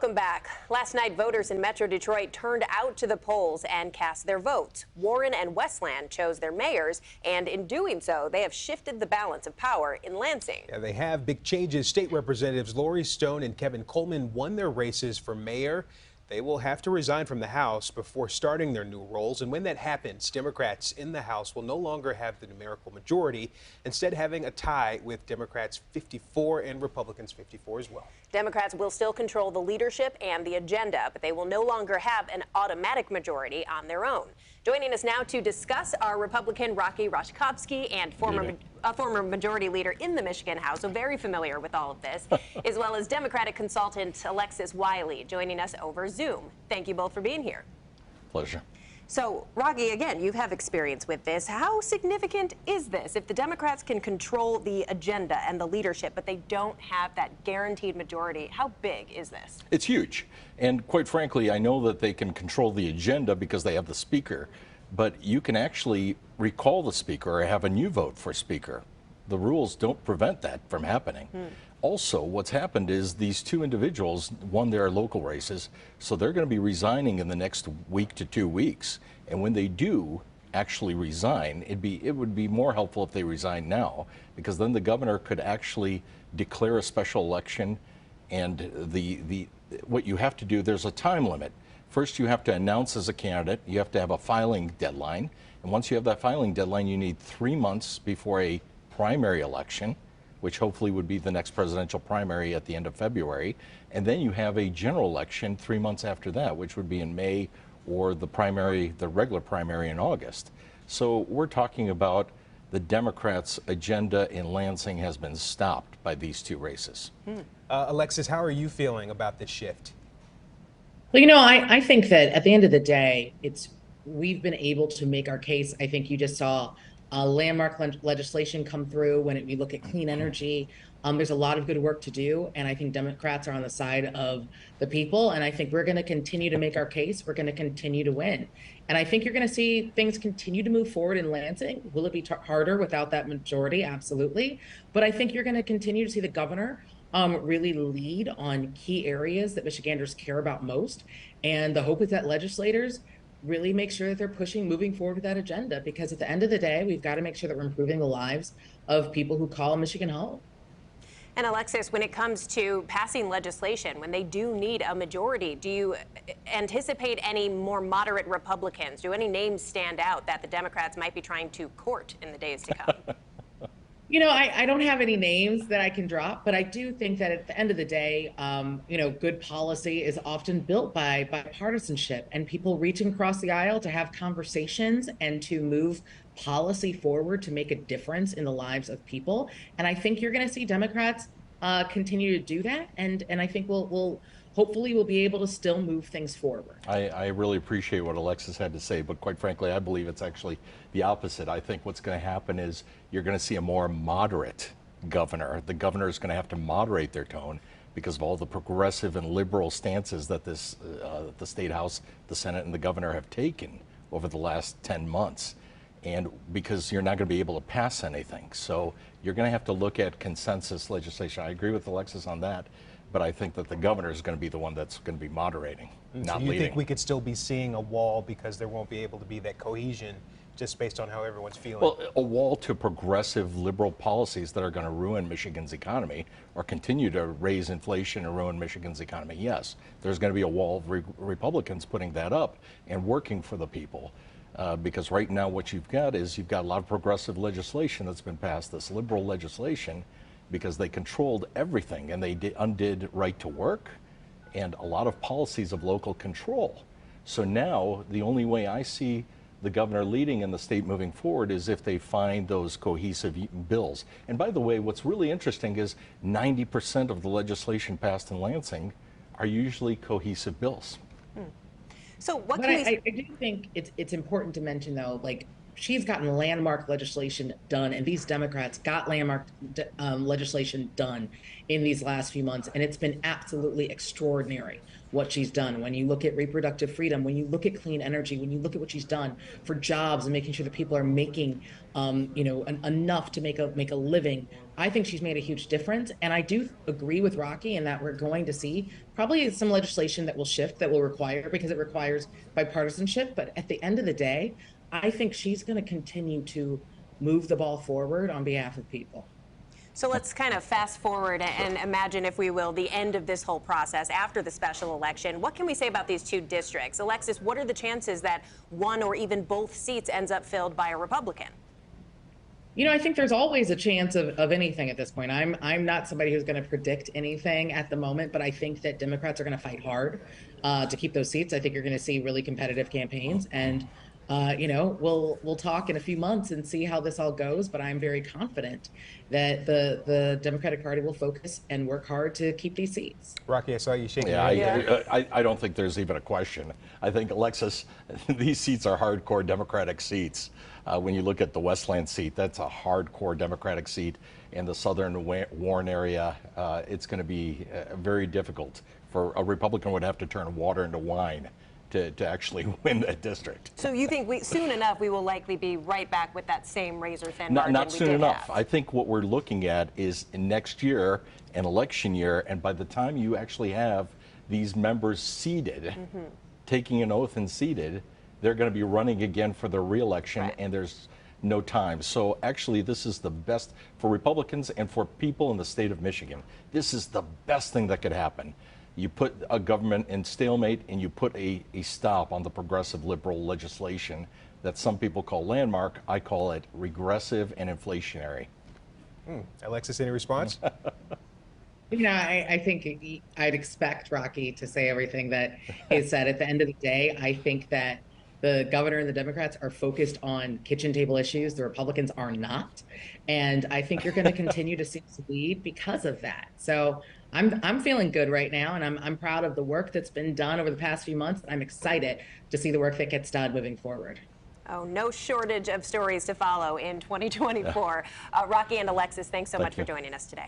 Welcome back. Last night, voters in Metro Detroit turned out to the polls and cast their votes. Warren and Westland chose their mayors, and in doing so, they have shifted the balance of power in Lansing. Yeah, they have big changes. State Representatives Lori Stone and Kevin Coleman won their races for mayor. They will have to resign from the House before starting their new roles. And when that happens, Democrats in the House will no longer have the numerical majority, instead having a tie with Democrats 54 and Republicans 54 as well. Democrats will still control the leadership and the agenda, but they will no longer have an automatic majority on their own. Joining us now to discuss are Republican Rocky Rashkovsky and former majority leader in the Michigan House, so very familiar with all of this, as well as Democratic consultant Alexis Wiley, joining us over Zoom. Thank you both for being here. Pleasure. So, Rocky, again, you have experience with this. How significant is this? If the Democrats can control the agenda and the leadership, but they don't have that guaranteed majority, how big is this? It's huge. And quite frankly, I know that they can control the agenda because they have the speaker, but you can actually recall the speaker or have a new vote for speaker. The rules don't prevent that from happening. Also, what's happened is these two individuals won their local races, so they're going to be resigning in the next week to 2 weeks. And when they do actually resign, it would be more helpful if they resign now, because then the governor could actually declare a special election. And what you have to do, there's a time limit. First, you have to announce as a candidate. You have to have a filing deadline. And once you have that filing deadline, you need 3 months before a primary election, which hopefully would be the next presidential primary at the end of February. And then you have a general election 3 months after that, which would be in May, or the regular primary in August. So we're talking about the Democrats' agenda in Lansing has been stopped by these two races. Alexis, how are you feeling about this shift? Well, I think that at the end of the day, we've been able to make our case. I think you just saw landmark legislation come through when we look at clean energy. There's a lot of good work to do, and I think Democrats are on the side of the people, and I think we're going to continue to make our case. We're going to continue to win, and I think you're going to see things continue to move forward in Lansing. Will it be harder without that majority? Absolutely, but I think you're going to continue to see the governor really lead on key areas that Michiganders care about most, and the hope is that legislators really make sure that they're moving forward with that agenda, because at the end of the day, we've got to make sure that we're improving the lives of people who call Michigan home. And Alexis, when it comes to passing legislation, when they do need a majority, do you anticipate any more moderate Republicans? Do any names stand out that the Democrats might be trying to court in the days to come? I don't have any names that I can drop, but I do think that at the end of the day, good policy is often built by bipartisanship and people reaching across the aisle to have conversations and to move policy forward to make a difference in the lives of people. And I think you're going to see Democrats continue to do that. And I think hopefully we'll be able to still move things forward. I really appreciate what Alexis had to say, but quite frankly, I believe it's actually the opposite. I think what's going to happen is you're going to see a more moderate governor. The governor is going to have to moderate their tone because of all the progressive and liberal stances that the State House, the Senate, and the governor have taken over the last 10 months. And because you're not going to be able to pass anything. So you're going to have to look at consensus legislation. I agree with Alexis on that. But I think that the governor is going to be the one that's going to be moderating, not leading. So you think we could still be seeing a wall because there won't be able to be that cohesion just based on how everyone's feeling? Well, a wall to progressive liberal policies that are going to ruin Michigan's economy or continue to raise inflation and ruin Michigan's economy, yes. There's going to be a wall of Republicans putting that up and working for the people. Because right now what you've got is a lot of progressive legislation that's been passed, this liberal legislation, because they controlled everything and they undid right to work and a lot of policies of local control. So now the only way I see the governor leading in the state moving forward is if they find those cohesive bills. And by the way, what's really interesting is 90% of the legislation passed in Lansing are usually cohesive bills. So what can I do think it's important to mention, though, like, she's gotten landmark legislation done, and these Democrats got landmark legislation done in these last few months, and it's been absolutely extraordinary what she's done. When you look at reproductive freedom, when you look at clean energy, when you look at what she's done for jobs and making sure that people are making enough to make a living I think she's made a huge difference. And I do agree with Rocky in that we're going to see probably some legislation that will shift, that will require, because it requires bipartisanship. But at the end of the day, I think she's going to continue to move the ball forward on behalf of people. So let's kind of fast forward and imagine, if we will, the end of this whole process after the special election. What can we say about these two districts? Alexis, what are the chances that one or even both seats ends up filled by a Republican? You know, I think there's always a chance of anything at this point. I'm not somebody who's going to predict anything at the moment, but I think that Democrats are going to fight hard to keep those seats. I think you're going to see really competitive campaigns, and you know, we'll talk in a few months and see how this all goes. But I'm very confident that the Democratic Party will focus and work hard to keep these seats. Rocky, I saw you shaking Yeah, your head. I don't think there's even a question. I think, Alexis, these seats are hardcore Democratic seats. When you look at the Westland seat, that's a hardcore Democratic seat. In the southern Warren area, it's going to be very difficult. For a Republican would have to turn water into wine to actually win that district. So you think soon enough we will likely be right back with that same razor-thin margin Not soon enough. have? I think what we're looking at is next year, an election year, and by the time you actually have these members seated, taking an oath and seated, they're going to be running again for the re-election, Right. and there's no time. So actually, this is the best for Republicans and for people in the state of Michigan. This is the best thing that could happen. You put a government in stalemate, and you put a stop on the progressive liberal legislation that some people call landmark. I call it regressive and inflationary. Alexis, any response? You know, I think I'd expect Rocky to say everything that he said. At the end of the day, I think that the governor and the Democrats are focused on kitchen table issues. The Republicans are not. And I think you're going to continue to see this lead because of that. So I'm feeling good right now, and I'm proud of the work that's been done over the past few months. I'm excited to see the work that gets done moving forward. Oh, no shortage of stories to follow in 2024. Rocky and Alexis, thanks so much for joining us today.